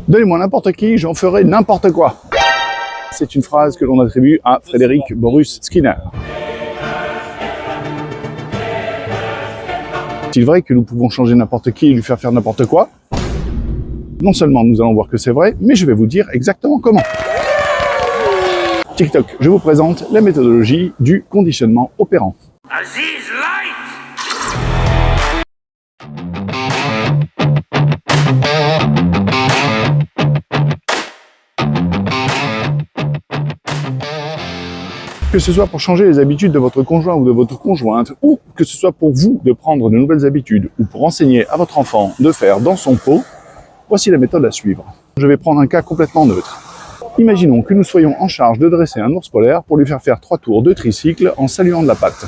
Donnez-moi n'importe qui, j'en ferai n'importe quoi. C'est une phrase que l'on attribue à Frédéric Borus Skinner. Est-il vrai que nous pouvons changer n'importe qui et lui faire n'importe quoi? Non seulement nous allons voir que c'est vrai, mais je vais vous dire exactement comment. TikTok, je vous présente la méthodologie du conditionnement opérant. Aziz Light. Que ce soit pour changer les habitudes de votre conjoint ou de votre conjointe, ou que ce soit pour vous de prendre de nouvelles habitudes, ou pour enseigner à votre enfant de faire dans son pot, voici la méthode à suivre. Je vais prendre un cas complètement neutre. Imaginons que nous soyons en charge de dresser un ours polaire pour lui faire 3 tours de tricycle en saluant de la patte.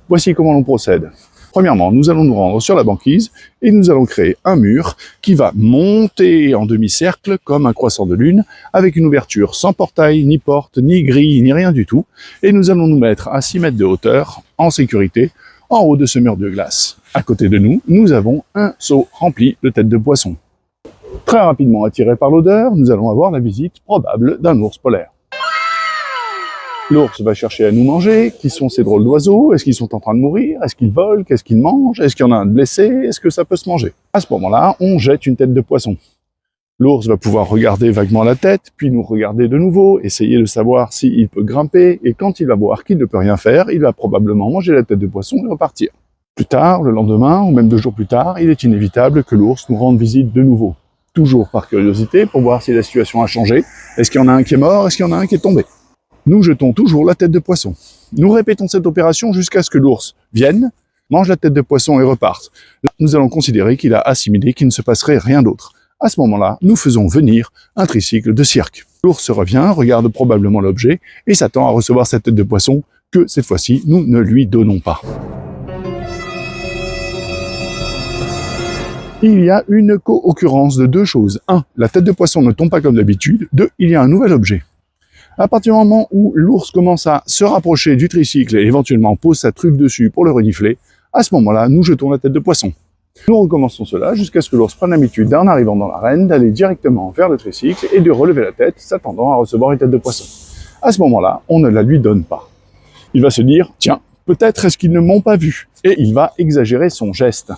Voici comment l'on procède. Premièrement, nous allons nous rendre sur la banquise et nous allons créer un mur qui va monter en demi-cercle comme un croissant de lune avec une ouverture sans portail, ni porte, ni grille, ni rien du tout. Et nous allons nous mettre à 6 mètres de hauteur, en sécurité, en haut de ce mur de glace. À côté de nous, nous avons un seau rempli de têtes de poisson. Très rapidement attirés par l'odeur, nous allons avoir la visite probable d'un ours polaire. L'ours va chercher à nous manger. Qui sont ces drôles d'oiseaux? Est-ce qu'ils sont en train de mourir? Est-ce qu'ils volent? Qu'est-ce qu'ils mangent? Est-ce qu'il y en a un de blessé? Est-ce que ça peut se manger? À ce moment-là, on jette une tête de poisson. L'ours va pouvoir regarder vaguement la tête, puis nous regarder de nouveau, essayer de savoir s'il peut grimper, et quand il va voir qu'il ne peut rien faire, il va probablement manger la tête de poisson et repartir. Plus tard, le lendemain, ou même 2 jours plus tard, il est inévitable que l'ours nous rende visite de nouveau. Toujours par curiosité, pour voir si la situation a changé. Est-ce qu'il y en a un qui est mort? Est-ce qu'il y en a un qui est tombé? Nous jetons toujours la tête de poisson. Nous répétons cette opération jusqu'à ce que l'ours vienne, mange la tête de poisson et reparte. Là, nous allons considérer qu'il a assimilé qu'il ne se passerait rien d'autre. À ce moment-là, nous faisons venir un tricycle de cirque. L'ours revient, regarde probablement l'objet et s'attend à recevoir cette tête de poisson que, cette fois-ci, nous ne lui donnons pas. Il y a une co-occurrence de 2 choses. 1. La tête de poisson ne tombe pas comme d'habitude. 2. Il y a un nouvel objet. À partir du moment où l'ours commence à se rapprocher du tricycle et éventuellement pose sa truffe dessus pour le renifler, à ce moment-là, nous jetons la tête de poisson. Nous recommençons cela jusqu'à ce que l'ours prenne l'habitude, en arrivant dans l'arène, d'aller directement vers le tricycle et de relever la tête, s'attendant à recevoir une tête de poisson. À ce moment-là, on ne la lui donne pas. Il va se dire, tiens, peut-être est-ce qu'ils ne m'ont pas vu? Et il va exagérer son geste,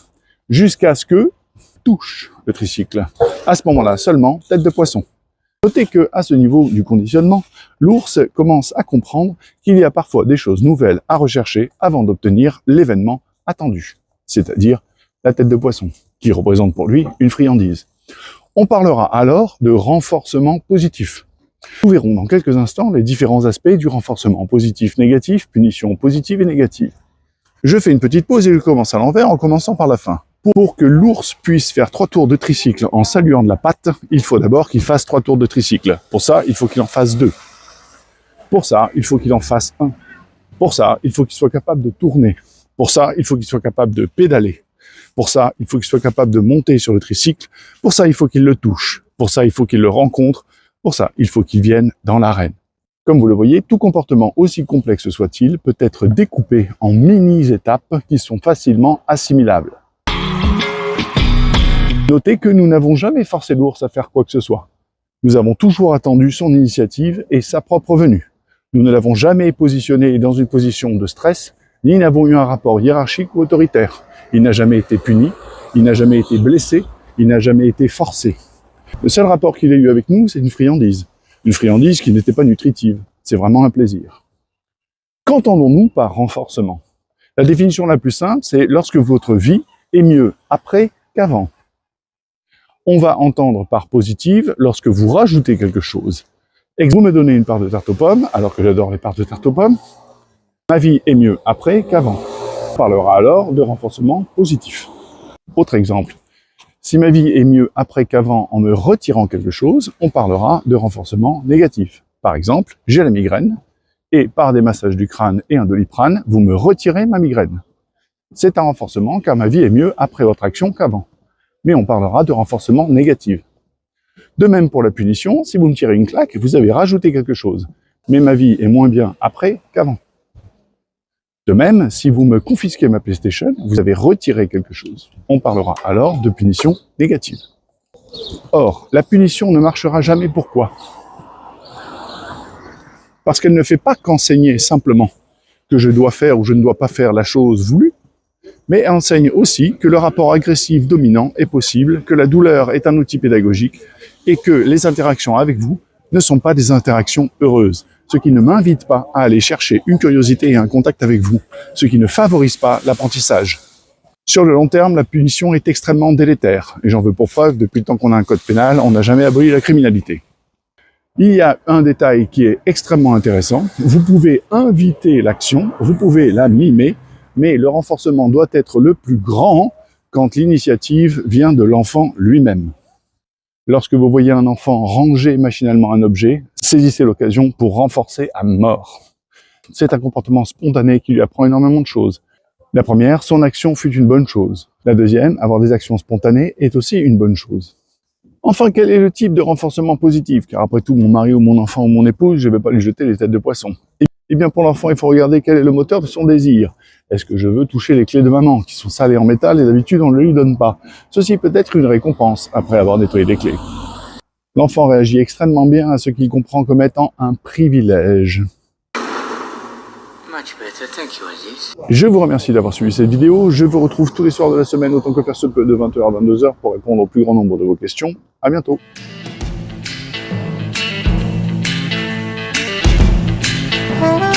jusqu'à ce que touche le tricycle. À ce moment-là seulement, tête de poisson. Notez qu'à ce niveau du conditionnement, l'ours commence à comprendre qu'il y a parfois des choses nouvelles à rechercher avant d'obtenir l'événement attendu, c'est-à-dire la tête de poisson, qui représente pour lui une friandise. On parlera alors de renforcement positif. Nous verrons dans quelques instants les différents aspects du renforcement positif-négatif, punition positive et négative. Je fais une petite pause et je commence à l'envers en commençant par la fin. Pour que l'ours puisse faire 3 tours de tricycle en saluant de la patte, il faut d'abord qu'il fasse 3 tours de tricycle. Pour ça, il faut qu'il en fasse 2. Pour ça, il faut qu'il en fasse 1. Pour ça, il faut qu'il soit capable de tourner. Pour ça, il faut qu'il soit capable de pédaler. Pour ça, il faut qu'il soit capable de monter sur le tricycle. Pour ça, il faut qu'il le touche. Pour ça, il faut qu'il le rencontre. Pour ça, il faut qu'il vienne dans l'arène. Comme vous le voyez, tout comportement, aussi complexe soit-il, peut être découpé en mini-étapes qui sont facilement assimilables. Notez que nous n'avons jamais forcé l'ours à faire quoi que ce soit. Nous avons toujours attendu son initiative et sa propre venue. Nous ne l'avons jamais positionné dans une position de stress, ni n'avons eu un rapport hiérarchique ou autoritaire. Il n'a jamais été puni, il n'a jamais été blessé, il n'a jamais été forcé. Le seul rapport qu'il a eu avec nous, c'est une friandise. Une friandise qui n'était pas nutritive. C'est vraiment un plaisir. Qu'entendons-nous par renforcement? La définition la plus simple, c'est lorsque votre vie est mieux après qu'avant. On va entendre par positive lorsque vous rajoutez quelque chose. Et que vous me donnez une part de tarte aux pommes, alors que j'adore les parts de tarte aux pommes, ma vie est mieux après qu'avant. On parlera alors de renforcement positif. Autre exemple, si ma vie est mieux après qu'avant en me retirant quelque chose, on parlera de renforcement négatif. Par exemple, j'ai la migraine, et par des massages du crâne et un Doliprane, vous me retirez ma migraine. C'est un renforcement car ma vie est mieux après votre action qu'avant. Mais on parlera de renforcement négatif. De même pour la punition, si vous me tirez une claque, vous avez rajouté quelque chose. Mais ma vie est moins bien après qu'avant. De même, si vous me confisquez ma PlayStation, vous avez retiré quelque chose. On parlera alors de punition négative. Or, la punition ne marchera jamais. Pourquoi? Parce qu'elle ne fait pas qu'enseigner simplement que je dois faire ou je ne dois pas faire la chose voulue, mais elle enseigne aussi que le rapport agressif dominant est possible, que la douleur est un outil pédagogique et que les interactions avec vous ne sont pas des interactions heureuses, ce qui ne m'invite pas à aller chercher une curiosité et un contact avec vous, ce qui ne favorise pas l'apprentissage. Sur le long terme, la punition est extrêmement délétère, et j'en veux pour preuve, depuis le temps qu'on a un code pénal, on n'a jamais aboli la criminalité. Il y a un détail qui est extrêmement intéressant, vous pouvez inviter l'action, vous pouvez la mimer, mais le renforcement doit être le plus grand quand l'initiative vient de l'enfant lui-même. Lorsque vous voyez un enfant ranger machinalement un objet, saisissez l'occasion pour renforcer à mort. C'est un comportement spontané qui lui apprend énormément de choses. La première, son action fut une bonne chose. La deuxième, avoir des actions spontanées est aussi une bonne chose. Enfin, quel est le type de renforcement positif? Car après tout, mon mari ou mon enfant ou mon épouse, je ne vais pas lui jeter les têtes de poisson. Eh bien, pour l'enfant, il faut regarder quel est le moteur de son désir. Est-ce que je veux toucher les clés de maman, qui sont salées en métal et d'habitude on ne lui donne pas? Ceci peut être une récompense, après avoir nettoyé les clés. L'enfant réagit extrêmement bien à ce qu'il comprend comme étant un privilège. Je vous remercie d'avoir suivi cette vidéo. Je vous retrouve tous les soirs de la semaine, autant que faire se peut, de 20h à 22h pour répondre au plus grand nombre de vos questions. À bientôt. Thank you.